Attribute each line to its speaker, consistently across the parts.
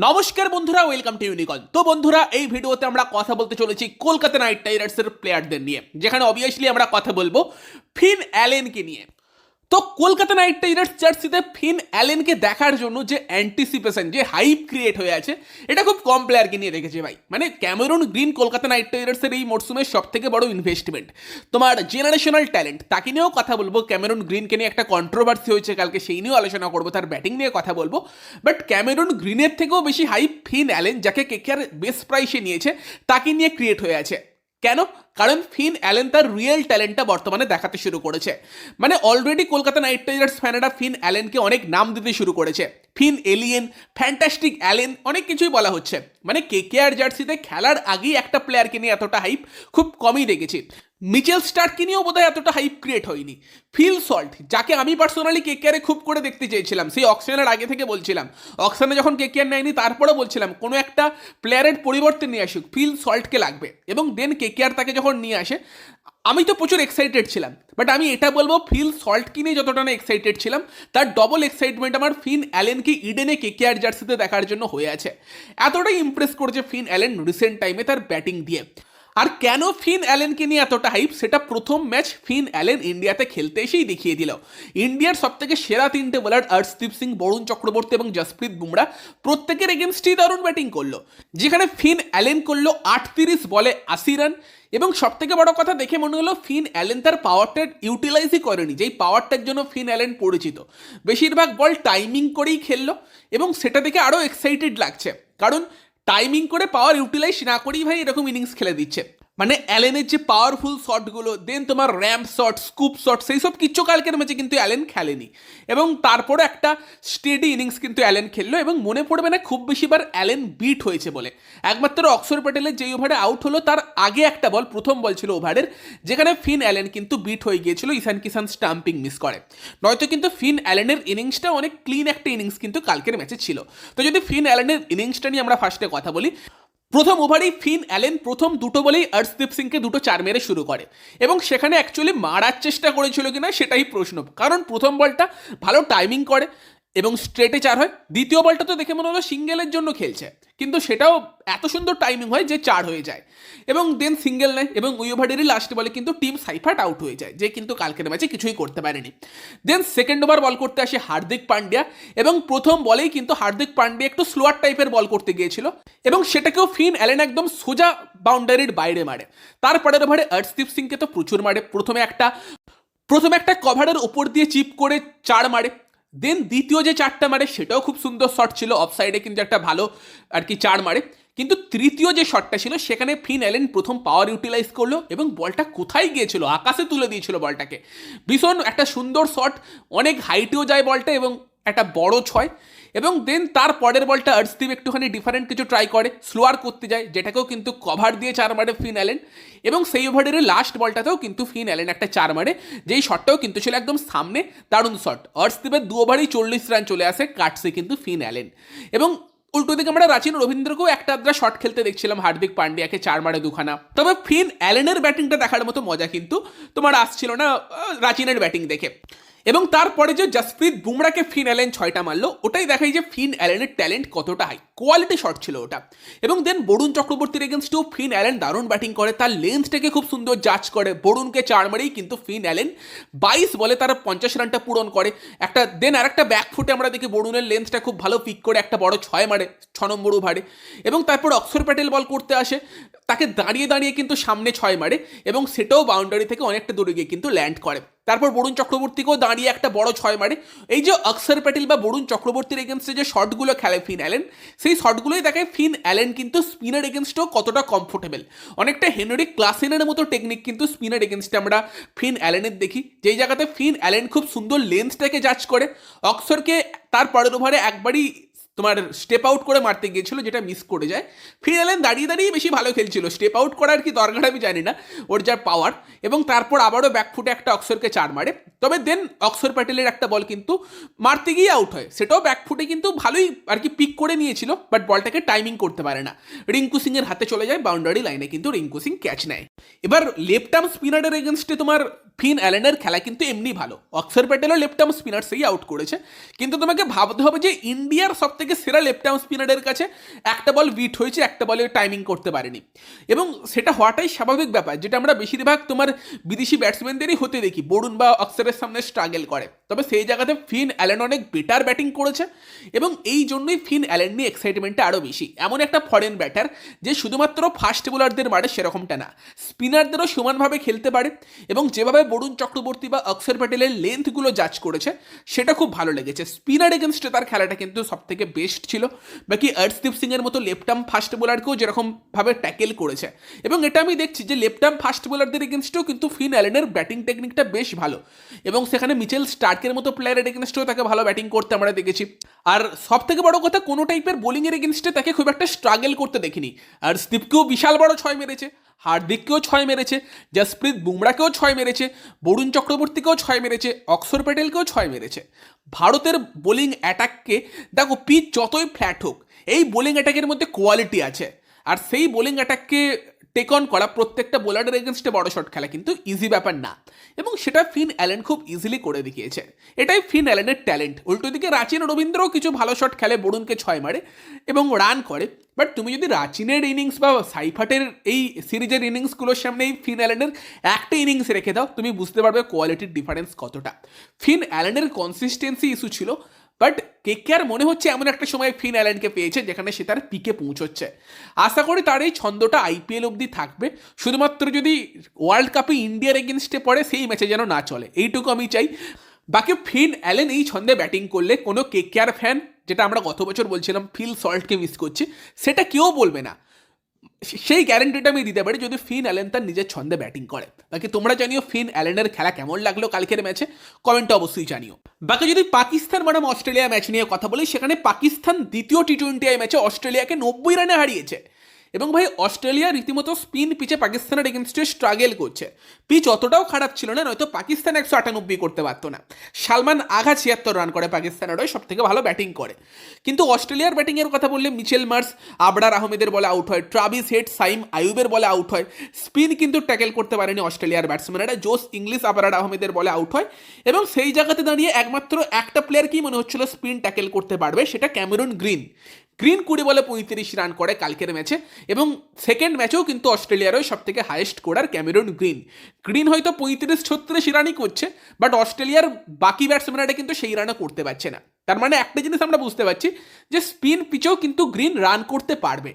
Speaker 1: নমস্কার বন্ধুরা, welcome to ইউনিকন। তো বন্ধুরা, এই ভিডিওতে আমরা কথা বলতে চলেছি কলকাতা নাইট রাইডার্সের প্লেয়ারদের নিয়ে, যেখানে অবভিয়াসলি আমরা কথা বলবো ফিন অ্যালেনকে নিয়ে। তো কলকাতা নাইট রাইডার্স জার্সিতে ফিন অ্যালেনকে দেখার জন্য যে অ্যান্টিসিপেশন, যে হাইপ ক্রিয়েট হয়ে আছে, এটা খুব কম প্লেয়ারকে নিয়ে রেখেছে ভাই। মানে ক্যামেরন গ্রিন কলকাতা নাইট রাইডার্সের এই মরসুমের সব থেকে বড় ইনভেস্টমেন্ট, তোমার জেনারেশনাল ট্যালেন্ট, তাকে নিয়েও কথা বলবো। ক্যামেরন গ্রিনকে নিয়ে একটা কন্ট্রোভার্সি হয়েছে কালকে, সেই নিয়েও আলোচনা করবো, তার ব্যাটিং নিয়ে কথা বলবো। বাট ক্যামেরন গ্রিনের থেকেও বেশি হাইপ ফিন অ্যালেন, যাকে কেকেআর বেস্ট প্রাইসে নিয়েছে, তাকে নিয়ে ক্রিয়েট হয়ে আছে। কেন? কারণ ফিন অ্যালেন তার রিয়েল ট্যালেন্টটা বর্তমানে দেখাতে শুরু করেছে। মানে অলরেডি কলকাতা নাইট রাইডার্স ফ্যানেরা ফিন অ্যালেনকে অনেক নাম দিতে শুরু করেছে। ফিন এলিয়েন, ফ্যান্টাস্টিক অ্যালেন, অনেক কিছুই বলা হচ্ছে। মানে কেকেআর জার্সিতে খেলার আগেই একটা প্লেয়ারকে নিয়ে এতটা হাইপ খুব কমই দেখেছি। মিচেল স্টার্ককে নিয়েও বোধহয় এতটা হাইপ ক্রিয়েট হয়নি। ফিল সল্ট, যাকে আমি পার্সোনালি কেকেআরে খুব করে দেখতে চেয়েছিলাম, সেই অকশনের আগে থেকে বলছিলাম, অকশনে যখন কেকেআর নেয়নি তারপরেও বলছিলাম কোনো একটা প্লেয়ারের পরিবর্তন নিয়ে আসুক, ফিল সল্টকে লাগবে। এবং দেন কেকেআর তাকে যখন নিয়ে আসে, আমি তো প্রচুর এক্সাইটেড ছিলাম। বাট আমি এটা বলবো, ফিল সল্টকে নিয়ে যতটা না এক্সাইটেড ছিলাম, তার ডবল এক্সাইটমেন্ট আমার ফিন অ্যালেনকে ইডেনে কেকেআর জার্সিতে দেখার জন্য হয়ে আছে। এতটাই ইমপ্রেস করেছে ফিন অ্যালেন রিসেন্ট টাইমে তার ব্যাটিং দিয়ে। আর কেন ফিন অ্যালেনকে নিয়ে এতটা হাইপ, সেটা প্রথম ম্যাচ ফিন অ্যালেন ইন্ডিয়াতে খেলতে এসেই দেখিয়ে দিল। ইন্ডিয়ার সব থেকে সেরা তিনটে বোলার অর্শদীপ সিং, বরুণ চক্রবর্তী এবং জসপ্রীত বুমরা, প্রত্যেকের এগেনস্টেই দারুণ ব্যাটিং করলো। যেখানে ফিন অ্যালেন করলো 38 বলে 80 রান। এবং সব থেকে বড় কথা দেখে মনে হলো ফিন অ্যালেন তার পাওয়ারটা ইউটিলাইজই করেনি, যেই পাওয়ারটার জন্য ফিন অ্যালেন পরিচিত। বেশিরভাগ বল টাইমিং করেই খেললো, এবং সেটা দেখে আরও এক্সাইটেড লাগছে। কারণ টাইমিং করে পাওয়ার ইউটিলাইজ না করেই ভাই এরকম ইনিংস খেলে দিচ্ছে। মানে অ্যালেনের যে পাওয়ারফুল শটগুলো, দেন তোমার র্যাম্প শট, স্কুপ শট, সেই সব কিচ্ছু কালকের ম্যাচে কিন্তু অ্যালেন খেলেনি। এবং তারপরে একটা স্টেডি ইনিংস কিন্তু অ্যালেন খেললো। এবং মনে পড়বে না খুব বেশিবার অ্যালেন বিট হয়েছে বলে, একমাত্র অক্ষর প্যাটেলের যেই ওভারে আউট হলো তার আগে একটা বল, প্রথম বল ছিল ওভারের, যেখানে ফিন অ্যালেন কিন্তু বিট হয়ে গিয়েছিল, ঈশান কিষান স্টাম্পিং মিস করে। নয়তো কিন্তু ফিন অ্যালেনের ইনিংসটা অনেক ক্লিন একটা ইনিংস কিন্তু কালকের ম্যাচে ছিল। তো যদি ফিন অ্যালেনের ইনিংসটা নিয়ে আমরা ফার্স্টে কথা বলি, প্রথম ওভারেই ফিন অ্যালেন প্রথম দুটো বলেই অর্শদীপ সিংকে দুটো চার মেরে শুরু করে। এবং সেখানে অ্যাকচুয়ালি মারার চেষ্টা করেছিল কিনা সেটাই প্রশ্ন, কারণ প্রথম বলটা ভালো টাইমিং করে এবং স্ট্রেটে চার হয়। দ্বিতীয় বলটা তো দেখে মনে হলো সিঙ্গেলের জন্য খেলছে, কিন্তু সেটাও এত সুন্দর টাইমিং হয় যে চার হয়ে যায়। এবং দেন সিঙ্গেল নেয়, এবং ওই ওভারেরই লাস্ট বলে কিন্তু টিম সাইফার্ট আউট হয়ে যায়, যে কিন্তু কালকের ম্যাচে কিছুই করতে পারেনি। দেন সেকেন্ড ওভার বল করতে আসে হার্দিক পান্ডিয়া, এবং প্রথম বলেই কিন্তু হার্দিক পান্ডিয়া একটু স্লোয়ার টাইপের বল করতে গিয়েছিল, এবং সেটাকেও ফিন অ্যালেন একদম সোজা বাউন্ডারির বাইরে মারে। তারপরের ওভারে অর্শদীপ সিংকে তো প্রচুর মারে। প্রথমে একটা কভারের উপর দিয়ে চিপ করে চার মারে। দেন দ্বিতীয় যে চারটা মারে সেটাও খুব সুন্দর শট ছিল, অফ সাইডে কিন্তু একটা ভালো আর কি চার মারে। কিন্তু তৃতীয় যে শটটা ছিল সেখানে ফিন অ্যালেন প্রথম পাওয়ার ইউটিলাইজ করলো, এবং বলটা কোথায় গিয়েছিল, আকাশে তুলে দিয়েছিল বলটাকে। ভীষণ একটা সুন্দর শট, অনেক হাইটেও যায় বলটা, এবং একটা বড় ছয়। এবং দেন তার পরের বলটা অর্শদীপ একটুখানি ডিফারেন্ট কিছু ট্রাই করে, স্লোয়ার করতে যায়, যেটাকেও কিন্তু কভার দিয়ে চার মারে ফিন অ্যালেন। এবং সেই ওভারের লাস্ট বলটাতেও কিন্তু ফিন অ্যালেন একটা চার মারে, যেই শটটাও কিন্তু ছিল একদম সামনে, দারুণ শট। অর্শদীপের দু ওভারেই 40 রান চলে আসে, কাটছে কিন্তু ফিন অ্যালেন। এবং উল্টো দিকে আমরা রাচিন রবীন্দ্রকেও একটা আধটা শট খেলতে দেখছিলাম, হার্দিক পান্ডিয়াকে চার মারে দুখানা। তবে ফিন অ্যালেনের ব্যাটিংটা দেখার মতো মজা কিন্তু তোমার আসছিল না রাচিনের ব্যাটিং দেখে। এবং তারপরে যে জসপ্রীত বুমরাকে ফিন অ্যালেন 6টা মারলো, ওটাই দেখাই যে ফিন অ্যালেনের ট্যালেন্ট কতটা হাই, কোয়ালিটি শট ছিল ওটা। এবং দেন বরুণ চক্রবর্তীর এগেনস্টেও ফিন অ্যালেন দারুণ ব্যাটিং করে, তার লেন্থটাকে খুব সুন্দর জাজ করে। বরুণকে চার মারেই কিন্তু ফিন অ্যালেন 22 বলে তার 50 রানটা পূরণ করে। দেন আর একটা ব্যাক ফুটে আমরা দেখি বরুণের লেন্থটা খুব ভালো পিক করে একটা বড় 6 মারে 6 নম্বর ওভারে। এবং তারপর অক্ষর প্যাটেল বল করতে আসে, তাকে দাঁড়িয়ে দাঁড়িয়ে কিন্তু সামনে 6 মারে, এবং সেটাও বাউন্ডারি থেকে অনেকটা দূরে গিয়ে কিন্তু ল্যান্ড করে। তারপর বরুণ চক্রবর্তীকেও দাঁড়িয়ে একটা বড় 6 মারে। এই যে অক্ষর প্যাটেল বা বরুণ চক্রবর্তীর এগেনস্টে যে শটগুলো খেলে ফিন অ্যালেন, সেই শটগুলোই দেখায় ফিন অ্যালেন কিন্তু স্পিনার এগেনস্টেও কতটা কমফোর্টেবল। অনেকটা হেনরিক ক্লাসেনের মতো টেকনিক কিন্তু স্পিনার এগেনস্টে আমরা ফিন অ্যালেনের দেখি, যেই জায়গাতে ফিন অ্যালেন খুব সুন্দর লেন্থটাকে জাজ করে। অক্ষরকে তার পরের ওভারে একবারই তোমার স্টেপ আউট করে মারতে গিয়েছিল, যেটা মিস করে যায়। ফিন অ্যালেন দাঁড়িয়ে দাঁড়িয়ে বেশি ভালো খেলছিল, স্টেপ আউট করার কি দরকার আমি জানি না, ওর যার পাওয়ার। এবং তারপর আবারও ব্যাকফুটে একটা অক্ষরকে চার মারে। তবে দেন অক্ষর প্যাটেলের একটা বল কিন্তু মারতে গিয়ে আউট হয়, সেটাও ব্যাকফুটে কিন্তু ভালোই আর কি পিক করে নিয়েছিল, বাট বলটাকে টাইমিং করতে পারে না, রিঙ্কু সিংয়ের হাতে চলে যায়, বাউন্ডারি লাইনে কিন্তু রিঙ্কু সিং ক্যাচ নেয়। এবার লেফট আর্ম স্পিনারের এগেনস্টে তোমার ফিন অ্যালেনের খেলা কিন্তু এমনি ভালো, অক্সর প্যাটেলও লেফট আর্ম স্পিনার্সেই আউট করেছে, কিন্তু তোমাকে ভাবতে হবে যে ইন্ডিয়ার সব থেকে সেরা লেফট আর্ম স্পিনারের কাছে একটা বল বিট হয়েছে, একটা বলে টাইমিং করতে পারেনি, এবং সেটা হওয়াটাই স্বাভাবিক ব্যাপার, যেটা আমরা বেশিরভাগ তোমার বিদেশি ব্যাটসম্যানদেরই হতে দেখি, বরুণ বা অক্সরের সামনে স্ট্রাগল করে। তবে সেই জায়গাতে ফিন অ্যালেন অনেক বেটার ব্যাটিং করেছে, এবং এই জন্যই ফিন অ্যালেন নিয়ে এক্সাইটমেন্টটা আরও বেশি। এমন একটা ফরেন ব্যাটার যে শুধুমাত্র ফাস্ট বোলারদের মারে সেরকমটা না, স্পিনারদেরও সমানভাবে খেলতে পারে, এবং যেভাবে বরুণ চক্রবর্তী বা অক্ষর প্যাটেলের লেন্থগুলো জাজ করেছে সেটা খুব ভালো লেগেছে। স্পিনার এগেনস্টে তার খেলাটা কিন্তু সব থেকে বেস্ট ছিল। বাকি অর্শদীপ সিংয়ের মতো লেফট আর্ম ফাস্ট বোলারকেও যেরকমভাবে ট্যাকেল করেছে, এবং এটা আমি দেখছি যে লেফট আর্ম ফাস্ট বোলারদের এগেনস্টেও কিন্তু ফিন অ্যালেনের ব্যাটিং টেকনিকটা বেশ ভালো, এবং সেখানে মিচেল স্টার্কের মতো প্লেয়ারের এগেনস্টেও তাকে ভালো ব্যাটিং করতে আমরা দেখেছি। আর সব থেকে বড় কথা, কোনো টাইপের বোলিংয়ের এগেনস্টে তাকে খুব একটা স্ট্রাগল করতে দেখিনি। আর স্টিভকেও বিশাল বড় ছয় মেরেছে, হার্দিককেও ছয় মেরেছে, জসপ্রীত বুমরাকেও ছয় মেরেছে, বরুণ চক্রবর্তীকেও ছয় মেরেছে, অক্ষর প্যাটেলকেও ছয় মেরেছে। ভারতের বোলিং অ্যাটাককে দেখো, পিচ যতই ফ্ল্যাট হোক, এই বোলিং অ্যাটাকের মধ্যে কোয়ালিটি আছে, আর সেই বোলিং অ্যাটাককে টেক অন করা প্রত্যেকটা বোলারের এগেনস্টে বড় শট খেলা কিন্তু ইজি ব্যাপার না, এবং সেটা ফিন অ্যালেন খুব ইজিলি করে দেখিয়েছে। এটাই ফিন অ্যালেনের ট্যালেন্ট। উল্টো দিকে রাচিন রবীন্দ্রও কিছু ভালো শট খেলে, বরুণকে ছয় মারে এবং রান করে, বাট তুমি যদি রাচিনের ইনিংস বা সাইফাটের এই সিরিজের ইনিংসগুলোর সামনে এই ফিন অ্যালেনের একটা ইনিংস রেখে দাও, তুমি বুঝতে পারবে কোয়ালিটির ডিফারেন্স কতটা। ফিন অ্যালেনের কনসিস্টেন্সি ইস্যু ছিল, বাট কেকেআর মনে হচ্ছে এমন একটা সময় ফিন অ্যালেনকে পেয়েছে যেখানে সে তার পিকে পৌঁছচ্ছে। আশা করি তার এই ছন্দটা আইপিএল অবধি থাকবে, শুধুমাত্র যদি ওয়ার্ল্ড কাপে ইন্ডিয়ার এগেনস্টে পড়ে সেই ম্যাচে যেন না চলে, এইটুকু আমি চাই। বাকি ফিন অ্যালেন এই ছন্দে ব্যাটিং করলে কোনো কেকেআর ফ্যান, যেটা আমরা গত বছর বলছিলাম ফিল সল্টকে মিস করছি, সেটা কেউ বলবে না। সেই গ্যারেন্টিটা আমি দিতে পারি যদি ফিন অ্যালেন তার নিজের ছন্দে ব্যাটিং করে। বাকি তোমরা জানিও ফিন অ্যালেনের খেলা কেমন লাগলো কালকের ম্যাচে, কমেন্টে অবশ্যই জানিও। বাকি যদি পাকিস্তান বনাম অস্ট্রেলিয়া ম্যাচ নিয়ে কথা বলি, সেখানে পাকিস্তান দ্বিতীয় টি-20 ম্যাচে অস্ট্রেলিয়াকে 90 রানে হারিয়েছে, এবং ভাই অস্ট্রেলিয়া রীতিমতো স্পিন পিচে পাকিস্তানের এগেনস্টে স্ট্রাগল করছে। পিচ অতটাও খারাপ ছিল না, নয়তো পাকিস্তান 198 করতে পারতো না। সালমান আগা 76 রান করে পাকিস্তানের হয়ে, সব থেকে ভালো ব্যাটিং করে। কিন্তু অস্ট্রেলিয়ার ব্যাটিংয়ের কথা বললে মিচেল মার্স আবরার আহমেদের বলে আউট হয়, ট্রাভিস হেড সাইম আইয়ুবের বলে আউট হয়। স্পিন কিন্তু ট্যাকেল করতে পারেনি অস্ট্রেলিয়ার ব্যাটসম্যানেরা, জোস ইংলিশ আবরার আহমেদের বলে আউট হয়, এবং সেই জায়গাতে দাঁড়িয়ে একমাত্র একটা প্লেয়ারকেই মনে হচ্ছিল স্পিন ট্যাকেল করতে পারবে, সেটা ক্যামেরুন গ্রিন। 20 বলে 35 রান করে কালকের ম্যাচে, এবং সেকেন্ড ম্যাচেও কিন্তু অস্ট্রেলিয়ারও সব থেকে হাইয়েস্ট করার ক্যামেরুন গ্রিন হয়তো 35-36 রানই করছে, বাট অস্ট্রেলিয়ার বাকি ব্যাটসম্যানরা কিন্তু সেই রানও করতে পারছে না। তার মানে একটা জিনিস আমরা বুঝতে পারছি যে স্পিন পিচেও কিন্তু গ্রিন রান করতে পারবে।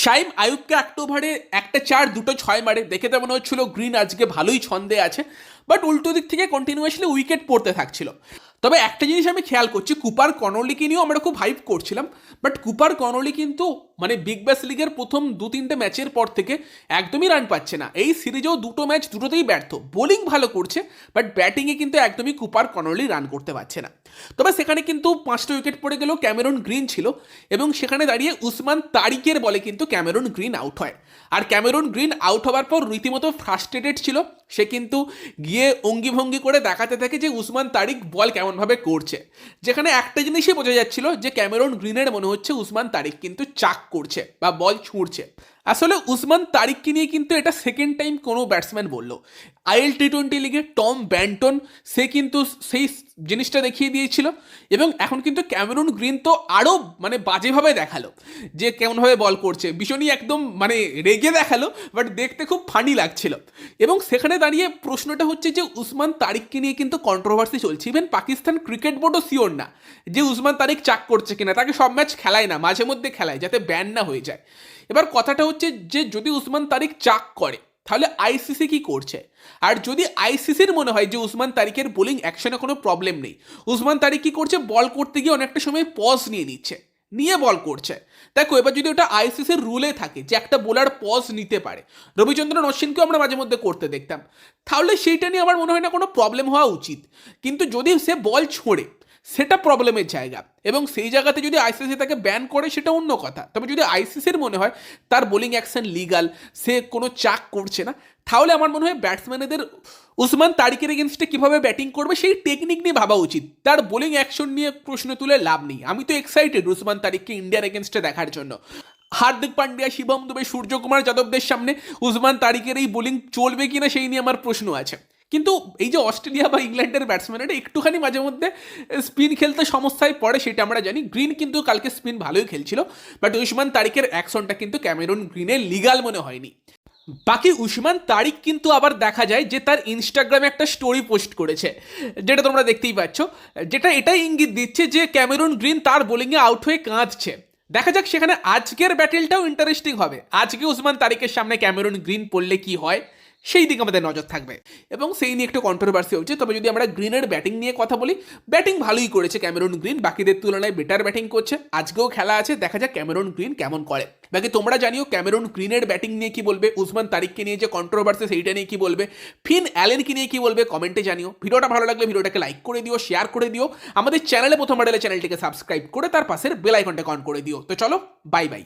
Speaker 1: শাইম আইয়ুবকে 1 ওভারে 1 4 2 6 মারে, দেখে তো মনে হচ্ছিল গ্রিন আজকে ভালোই ছন্দে আছে, বাট উল্টো দিক থেকে কন্টিনিউয়াসলি উইকেট পড়তে থাকছিল। তবে একটা জিনিস আমি খেয়াল করছি, কুপার কনলিকে নিয়েও আমরা খুব হাইপ করছিলাম, বাট কুপার কনলি কিন্তু মানে বিগ ব্যাশ লিগের প্রথম 2-3টে ম্যাচের পর থেকে একদমই রান পাচ্ছে না। এই সিরিজেও 2 ম্যাচ দুটোতেই ব্যর্থ, বোলিং ভালো করছে, বাট ব্যাটিংয়ে কিন্তু একদমই কুপার কনলি রান করতে পারছে না। তবে সেখানে কিন্তু 5টা উইকেট পড়ে গেলেও ক্যামেরুন গ্রিন ছিল, এবং সেখানে দাঁড়িয়ে উসমান তারিকের বলে কিন্তু ক্যামেরুন গ্রিন আউট হয়। আর ক্যামেরুন গ্রিন আউট হওয়ার পর রীতিমতো ফ্রাস্ট্রেটেড ছিল, সে কিন্তু গিয়ে অঙ্গিভঙ্গি করে দেখাতে থাকে যে উসমান তারিক বল কেমনভাবে করছে, যেখানে একটা জিনিসই বোঝা যাচ্ছিল যে ক্যামেরুন গ্রিনের মনে হচ্ছে উসমান তারিক কিন্তু চাক করছে বা বল ছুঁড়ছে। আসলে উসমান তারিককে নিয়ে কিন্তু এটা সেকেন্ড টাইম কোনো ব্যাটসম্যান বললো। আইএল টি-20 লিগে টম ব্যান্টন সে কিন্তু সেই জিনিসটা দেখিয়ে দিয়েছিল, এবং এখন কিন্তু ক্যামেরুন গ্রিন তো আরও মানে বাজেভাবে দেখালো যে কেমনভাবে বল করছে, ভীষণই একদম মানে রেগে দেখালো, বাট দেখতে খুব ফানি লাগছিল। এবং সেখানে দাঁড়িয়ে প্রশ্নটা হচ্ছে যে উসমান তারিককে নিয়ে কিন্তু কন্ট্রোভার্সি চলছে, ইভেন পাকিস্তান ক্রিকেট বোর্ডও শিওর না যে উসমান তারিক চাক করছে কিনা, তাকে সব ম্যাচ খেলায় না, মাঝে মধ্যে খেলায় যাতে ব্যান না হয়ে যায়। এবার কথাটা হচ্ছে যে যদি উসমান তারিক চাক করে তাহলে আইসিসি কি করছে, আর যদি আইসিসির মনে হয় যে উসমান তারিকের বোলিং অ্যাকশনে কোনো প্রবলেম নেই, উসমান তারিক কি করছে, বল করতে গিয়ে অনেকটা সময় পজ নিয়ে বল করছে। দেখো এবার যদি ওটা আইসিসির রুলে থাকে যে একটা বোলার পজ নিতে পারে, রবিচন্দ্রন অশ্বিনকেও আমরা মাঝে মধ্যে করতে দেখতাম, তাহলে সেইটা নিয়ে আমার মনে হয় না কোনো প্রবলেম হওয়া উচিত। কিন্তু যদি সে বল ছোঁড়ে সেটা প্রবলেমের জায়গা, এবং সেই জায়গাতে যদি আইসিসি তাকে ব্যান করে সেটা অন্য কথা। তবে যদি আইসিসির মনে হয় তার বোলিং অ্যাকশন লিগাল, সে কোনো চাক করছে না, তাহলে আমার মনে হয় ব্যাটসম্যানদের উসমান তারিকের এগেনস্টে কীভাবে ব্যাটিং করবে সেই টেকনিক নিয়ে ভাবা উচিত, তার বোলিং অ্যাকশন নিয়ে প্রশ্ন তুলে লাভ নেই। আমি তো এক্সাইটেড উসমান তারিককে ইন্ডিয়ার এগেনস্টে দেখার জন্য। হার্দিক পান্ডিয়া, শিবম দুবে, সূর্যকুমার যাদবদের সামনে উসমান তারিকের এই বোলিং চলবে কিনা সেই নিয়ে আমার প্রশ্ন আছে। কিন্তু এই যে অস্ট্রেলিয়া বা ইংল্যান্ডের ব্যাটসম্যানেরা একটুখানি মাঝে মধ্যে স্পিন খেলতে সমস্যায় পড়ে, সেটা আমরা জানি। গ্রিন কিন্তু কালকে স্পিন ভালোই খেলছিল, বাট উসমান তারিকের অ্যাকশনটা কিন্তু ক্যামেরন গ্রিনের লিগাল মনে হয়নি। বাকি উসমান তারিক কিন্তু আবার দেখা যায় যে তার ইনস্টাগ্রামে একটা স্টোরি পোস্ট করেছে, যেটা তোমরা দেখতেই পাচ্ছ, যেটা এটাই ইঙ্গিত দিচ্ছে যে ক্যামেরন গ্রিন তার বোলিংয়ে আউট হয়ে কাঁদছে। দেখা যাক সেখানে আজকের ব্যাটেলটাও ইন্টারেস্টিং হবে। আজকে উসমান তারিকের সামনে ক্যামেরন গ্রিন পড়লে কি হয় সেই দিকে আমাদের নজর থাকবে, এবং সেই নিয়ে একটু কন্ট্রোভার্সি হচ্ছে। তবে যদি আমরা গ্রিনের ব্যাটিং নিয়ে কথা বলি, ব্যাটিং ভালোই করেছে ক্যামেরন গ্রিন, বাকিদের তুলনায় বেটার ব্যাটিং করছে। আজকেও খেলা আছে, দেখা যাক ক্যামেরন গ্রিন কেমন করে। বাকি তোমরা জানিও ক্যামেরন গ্রিনের ব্যাটিং নিয়ে কি বলবে, উসমান তারিককে নিয়ে যে কন্ট্রোভার্সি সেইটা নিয়ে কি বলবে, ফিন অ্যালেনকে নিয়ে কি বলবে, কমেন্টে জানিও। ভিডিওটা ভালো লাগলে ভিডিওটাকে লাইক করে দিও, শেয়ার করে দিও। আমাদের চ্যানেলে প্রথমবার এলে চ্যানেলটিকে সাবস্ক্রাইব করে তার পাশের বেল আইকনটা অন করে দিও। তো চলো, বাই বাই।